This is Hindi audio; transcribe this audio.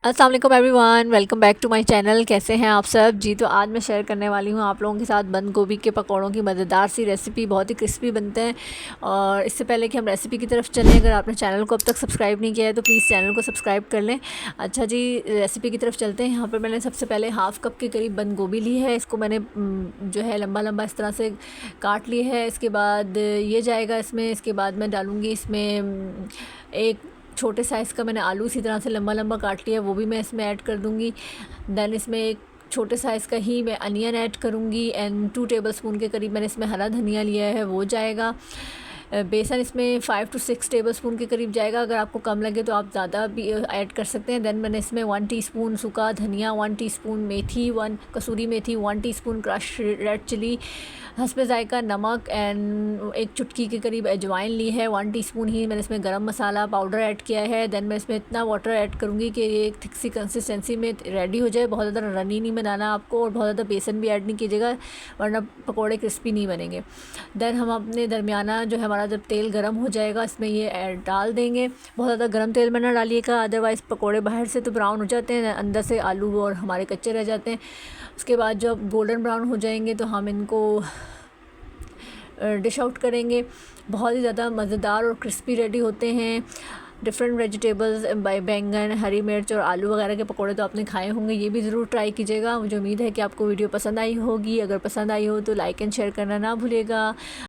अस्सलाम वालेकुम everyone, welcome back to my channel. कैसे हैं आप सब जी। तो आज मैं शेयर करने वाली हूँ आप लोगों के साथ बंद गोभी के पकौड़ों की मज़ेदार सी रेसिपी। बहुत ही क्रिस्पी बनते हैं। और इससे पहले कि हम रेसिपी की तरफ चलें, अगर आपने चैनल को अब तक सब्सक्राइब नहीं किया है तो प्लीज़ चैनल को सब्सक्राइब कर लें। अच्छा जी, रेसिपी की तरफ चलते हैं। यहाँ पर मैंने सबसे पहले हाफ़ कप के करीब बंद गोभी ली है। इसको मैंने जो है लंबा लंबा इस तरह से काट ली है। इसके बाद ये जाएगा इसमें। इसके बाद मैं डालूँगी इसमें एक छोटे साइज़ का मैंने आलू इसी तरह से लंबा लंबा काट लिया, वो भी मैं इसमें ऐड कर दूँगी। देन इसमें एक छोटे साइज़ का ही मैं अनियन ऐड करूँगी एंड 2 टेबलस्पून के करीब मैंने इसमें हरा धनिया लिया है, वो जाएगा। बेसन इसमें 5 to 6 टेबलस्पून के करीब जाएगा। अगर आपको कम लगे तो आप ज़्यादा भी ऐड कर सकते हैं। देन मैंने इसमें 1 टीस्पून सूखा धनिया, 1 टीस्पून मेथी, 1 कसूरी मेथी, 1 टीस्पून क्रश रेड चिली, हस्बे जायका नमक एंड एक चुटकी के करीब अजवाइन ली है। 1 टीस्पून ही मैंने इसमें गरम मसाला पाउडर ऐड किया है। देन मैं इसमें इतना वाटर ऐड करूँगी कि ये एक थिक सी कंसिस्टेंसी में रेडी हो जाए। बहुत ज़्यादा रनी नहीं बनाना आपको और बहुत ज़्यादा बेसन भी ऐड नहीं कीजिएगा, वरना पकौड़े क्रिस्पी नहीं बनेंगे। देन हम अपने दरमियाना जो है, हमारा जब तेल गर्म हो जाएगा इसमें ये ऐड डाल देंगे। बहुत ज़्यादा गर्म तेल में ना डालिएगा, अदरवाइज़ पकौड़े बाहर से तो ब्राउन हो जाते हैं, अंदर से आलू और हमारे कच्चे रह जाते हैं। उसके बाद जब गोल्डन ब्राउन हो जाएंगे तो हम इनको डिश आउट करेंगे। बहुत ही ज़्यादा मज़ेदार और क्रिस्पी रेडी होते हैं। डिफरेंट वेजिटेबल्स, बैंगन, हरी मिर्च और आलू वगैरह के पकौड़े तो आपने खाए होंगे, ये भी ज़रूर ट्राई कीजिएगा। मुझे उम्मीद है कि आपको वीडियो पसंद आई होगी। अगर पसंद आई हो तो लाइक एंड शेयर करना ना भूलिएगा।